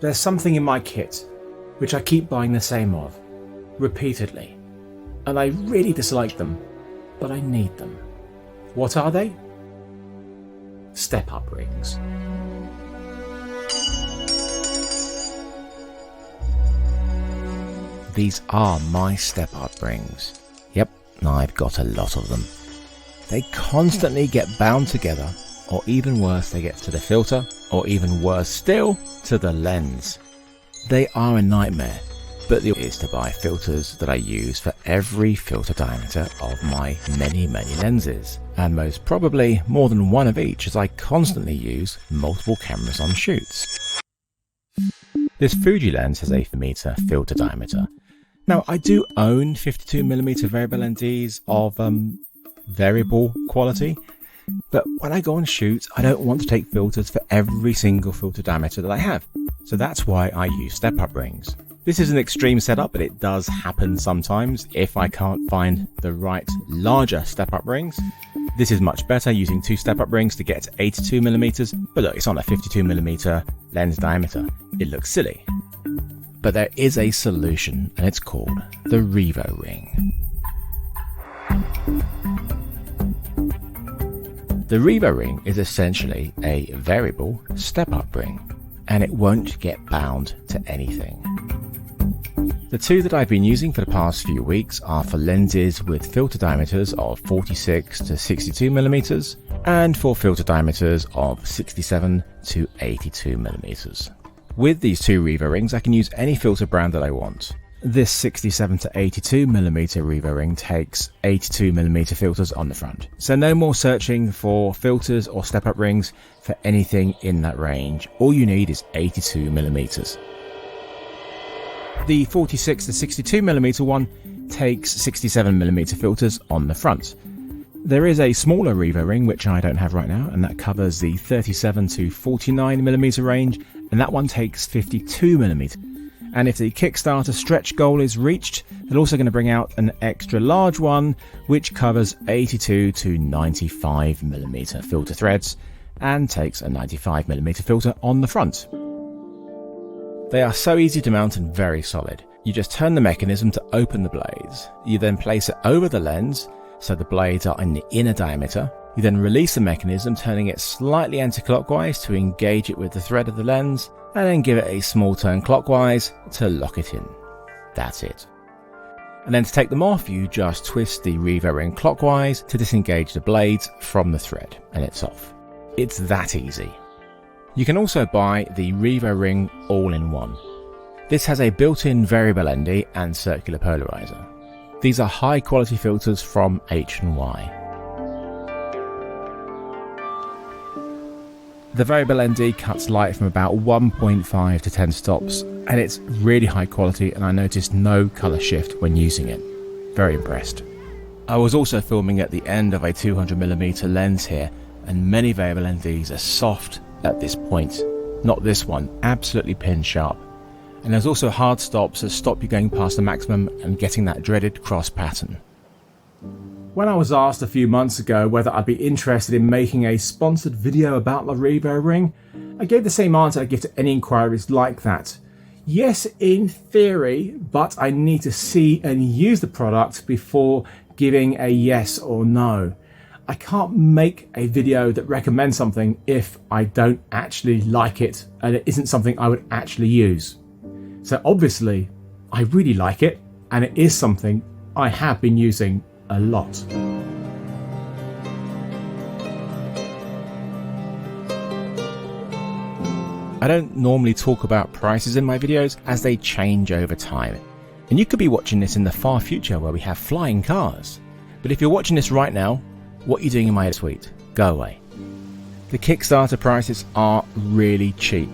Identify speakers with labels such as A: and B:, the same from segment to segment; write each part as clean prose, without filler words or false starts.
A: There's something in my kit which I keep buying the same of, repeatedly, and I really dislike them, but I need them. What are they? Step-up rings.
B: These are my step-up rings. Yep, I've got a lot of them. They constantly get bound together, or even worse, they get to the filter, or even worse still, to the lens. They are a nightmare, but the idea is to buy filters that I use for every filter diameter of my many lenses, and most probably more than one of each, as I constantly use multiple cameras on shoots. This Fuji lens has a 4-meter filter diameter. Now, I do own 52mm variable NDs of variable quality, but when I go on shoots, I don't want to take filters for every single filter diameter that I have. So that's why I use step-up rings. This is an extreme setup, but it does happen sometimes if I can't find the right larger step-up rings. This is much better, using 2 step-up rings to get to 82mm, but look, it's on a 52mm lens diameter. It looks silly. But there is a solution, and it's called the REVORING. The REVORING is essentially a variable step-up ring, and it won't get bound to anything. The two that I've been using for the past few weeks are for lenses with filter diameters of 46 to 62mm, and for filter diameters of 67 to 82mm. With these two REVORINGs, I can use any filter brand that I want. This 67 to 82mm REVORING takes 82mm filters on the front, so no more searching for filters or step-up rings for anything in that range. All you need is 82mm. The 46 to 62mm one takes 67mm filters on the front. There is a smaller REVORING which I don't have right now, and that covers the 37 to 49mm range, and that one takes 52mm. And if the Kickstarter stretch goal is reached, they're also going to bring out an extra large one which covers 82 to 95mm filter threads and takes a 95mm filter on the front. They are so easy to mount and very solid. You just turn the mechanism to open the blades. You then place it over the lens so the blades are in the inner diameter. You then release the mechanism, turning it slightly anti-clockwise to engage it with the thread of the lens, and then give it a small turn clockwise to lock it in. That's it. And then to take them off, you just twist the REVORING clockwise to disengage the blades from the thread, and it's off. It's that easy. You can also buy the REVORING all-in-one. This has a built-in variable ND and circular polarizer. These are high quality filters from H&Y. The variable ND cuts light from about 1.5 to 10 stops, and it's really high quality, and I noticed no colour shift when using it. Very impressed. I was also filming at the end of a 200mm lens here, and many variable NDs are soft at this point. Not this one, absolutely pin sharp. And there's also hard stops that stop you going past the maximum and getting that dreaded cross pattern.
A: When I was asked a few months ago whether I'd be interested in making a sponsored video about the REVORING, I gave the same answer I give to any inquiries like that. Yes, in theory, but I need to see and use the product before giving a yes or no. I can't make a video that recommends something if I don't actually like it and it isn't something I would actually use. So obviously, I really like it, and it is something I have been using a lot.
B: I don't normally talk about prices in my videos as they change over time. And you could be watching this in the far future where we have flying cars. But if you're watching this right now, what are you doing in my suite? Go away. The Kickstarter prices are really cheap.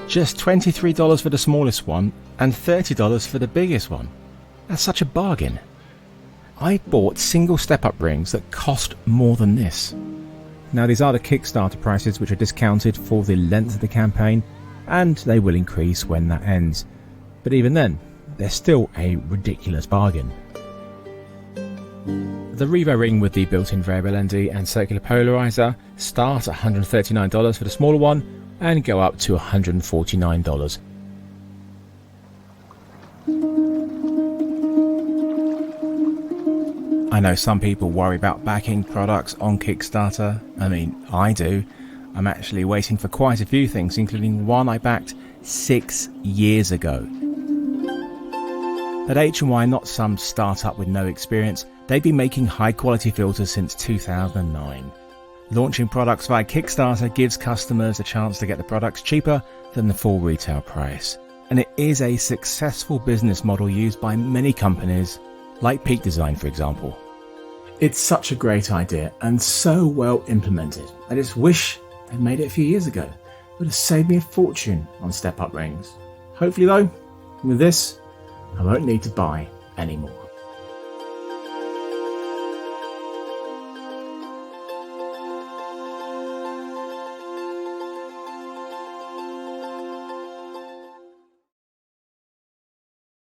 B: Just $23 for the smallest one and $30 for the biggest one. That's such a bargain. I bought single step-up rings that cost more than this. Now these are the Kickstarter prices, which are discounted for the length of the campaign, and they will increase when that ends. But even then, they're still a ridiculous bargain. The REVORING with the built-in variable ND and circular polarizer start at $139 for the smaller one, and go up to $149. I know some people worry about backing products on Kickstarter. I mean, I do. I'm actually waiting for quite a few things, including one I backed 6 years ago. At H&Y, not some startup with no experience, they've been making high quality filters since 2009. Launching products via Kickstarter gives customers a chance to get the products cheaper than the full retail price. And it is a successful business model used by many companies, like Peak Design, for example.
A: It's such a great idea and so well implemented. I just wish they'd made it a few years ago. It would have saved me a fortune on step-up rings. Hopefully though, with this, I won't need to buy anymore.